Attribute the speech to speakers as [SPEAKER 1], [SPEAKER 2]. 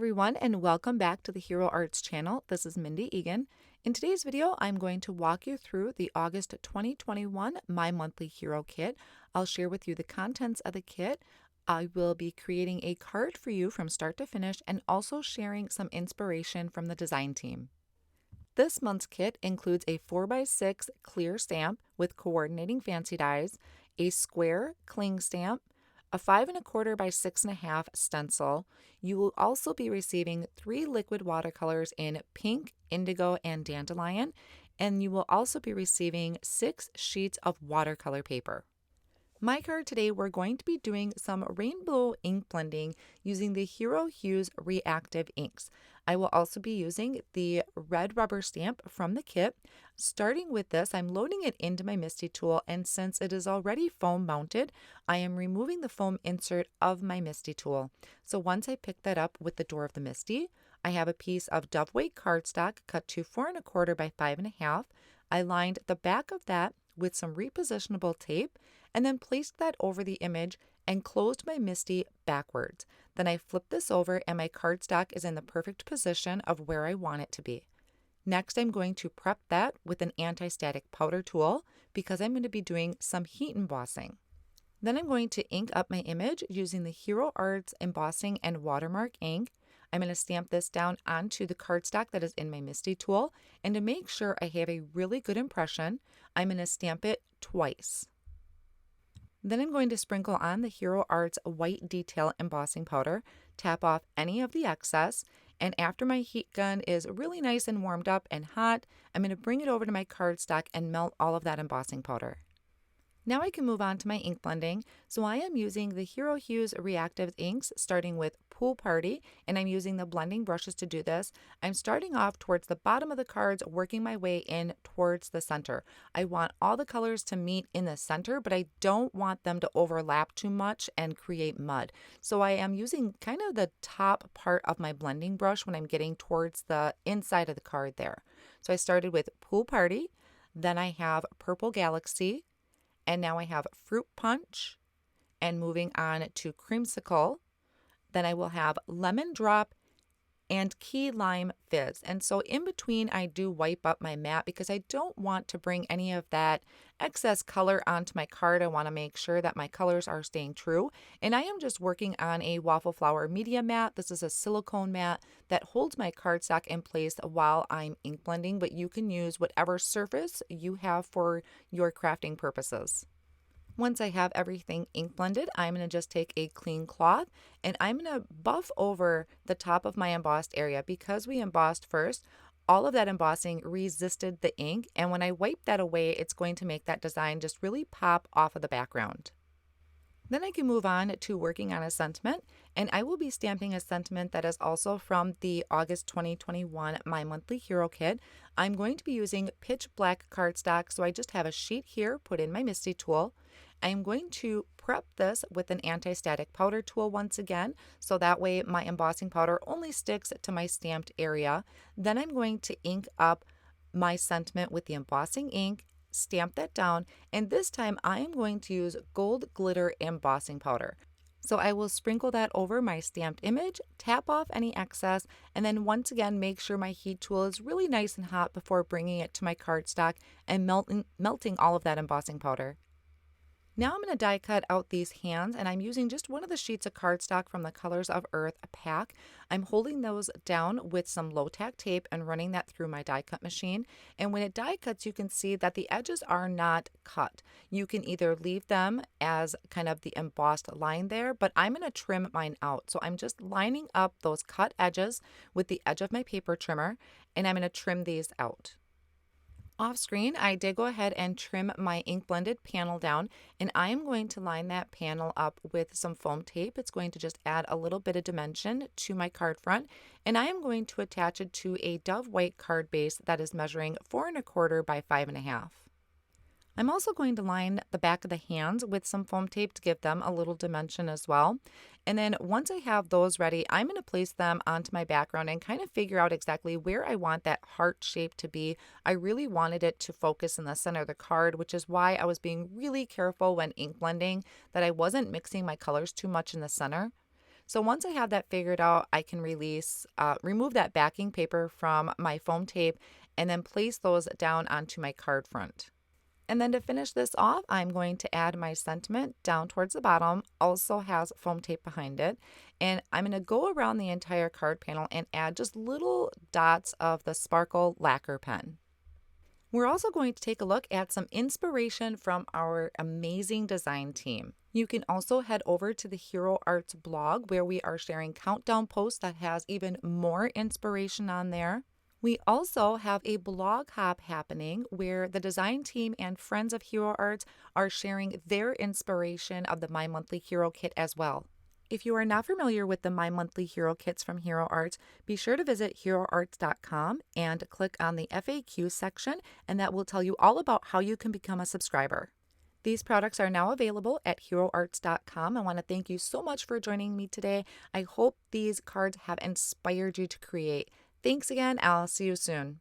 [SPEAKER 1] everyone, and welcome back to the Hero Arts channel. This is Mindy Egan. In today's video, I'm going to walk you through the August 2021 My Monthly Hero Kit. I'll share with you the contents of the kit. I will be creating a card for you from start to finish and also sharing some inspiration from the design team. This month's kit includes a 4x6 clear stamp with coordinating fancy dies, a square cling stamp, a 5 1/4 by 6 1/2 stencil. You will also be receiving 3 liquid watercolors in pink, indigo, and dandelion, and you will also be receiving 6 sheets of watercolor paper. My card today, we're going to be doing some rainbow ink blending using the Hero Hues reactive inks. I will also be using the red rubber stamp from the kit. Starting with this, I'm loading it into my Misty tool, and since it is already foam mounted, I am removing the foam insert of my Misty tool. So once I pick that up with the door of the Misty, I have a piece of dove weight cardstock cut to 4 1/4 by 5 1/2. I lined the back of that with some repositionable tape and then placed that over the image and closed my Misty backwards. Then I flipped this over and my cardstock is in the perfect position of where I want it to be. Next, I'm going to prep that with an anti-static powder tool because I'm going to be doing some heat embossing. Then I'm going to ink up my image using the Hero Arts embossing and watermark ink. I'm going to stamp this down onto the cardstock that is in my Misty tool, and to make sure I have a really good impression, I'm going to stamp it twice. Then I'm going to sprinkle on the Hero Arts white detail embossing powder, tap off any of the excess, and after my heat gun is really nice and warmed up and hot, I'm going to bring it over to my cardstock and melt all of that embossing powder. Now I can move on to my ink blending. So I am using the Hero Hues reactive inks, starting with Pool Party, and I'm using the blending brushes to do this. I'm starting off towards the bottom of the cards, working my way in towards the center. I want all the colors to meet in the center, but I don't want them to overlap too much and create mud. So I am using kind of the top part of my blending brush when I'm getting towards the inside of the card there. So I started with Pool Party, then I have Purple Galaxy, and now I have Fruit Punch, and moving on to Creamsicle. Then I will have Lemon Drop and Key Lime Fizz. And so in between, I do wipe up my mat because I don't want to bring any of that excess color onto my card. I want to make sure that my colors are staying true. And I am just working on a Waffle Flower media mat. This is a silicone mat that holds my cardstock in place while I'm ink blending, but you can use whatever surface you have for your crafting purposes. Once I have everything ink blended, I'm going to just take a clean cloth and I'm going to buff over the top of my embossed area. Because we embossed first, all of that embossing resisted the ink, and when I wipe that away, it's going to make that design just really pop off of the background. Then I can move on to working on a sentiment, and I will be stamping a sentiment that is also from the August 2021 My Monthly Hero Kit. I'm going to be using pitch black cardstock, so I just have a sheet here put in my Misty tool. I'm going to prep this with an anti-static powder tool once again, so that way my embossing powder only sticks to my stamped area. Then I'm going to ink up my sentiment with the embossing ink, stamp that down, and this time I am going to use gold glitter embossing powder. So I will sprinkle that over my stamped image, tap off any excess, and then once again make sure my heat tool is really nice and hot before bringing it to my cardstock and melting all of that embossing powder. Now I'm going to die cut out these hands, and I'm using just one of the sheets of cardstock from the Colors of Earth pack. I'm holding those down with some low tack tape and running that through my die cut machine. And when it die cuts, you can see that the edges are not cut. You can either leave them as kind of the embossed line there, but I'm going to trim mine out. So I'm just lining up those cut edges with the edge of my paper trimmer, and I'm going to trim these out. Off screen, I did go ahead and trim my ink blended panel down, and I am going to line that panel up with some foam tape. It's going to just add a little bit of dimension to my card front, and I am going to attach it to a dove white card base that is measuring 4 1/4 by 5 1/2. I'm also going to line the back of the hands with some foam tape to give them a little dimension as well. And then once I have those ready, I'm going to place them onto my background and kind of figure out exactly where I want that heart shape to be. I really wanted it to focus in the center of the card, which is why I was being really careful when ink blending that I wasn't mixing my colors too much in the center. So once I have that figured out, I can remove that backing paper from my foam tape and then place those down onto my card front. And then to finish this off, I'm going to add my sentiment down towards the bottom, also has foam tape behind it. And I'm going to go around the entire card panel and add just little dots of the sparkle lacquer pen. We're also going to take a look at some inspiration from our amazing design team. You can also head over to the Hero Arts blog where we are sharing countdown posts that has even more inspiration on there. We also have a blog hop happening where the design team and friends of Hero Arts are sharing their inspiration of the My Monthly Hero Kit as well. If you are not familiar with the My Monthly Hero Kits from Hero Arts, be sure to visit heroarts.com and click on the FAQ section, and that will tell you all about how you can become a subscriber. These products are now available at heroarts.com. I want to thank you so much for joining me today. I hope these cards have inspired you to create. Thanks again. I'll see you soon.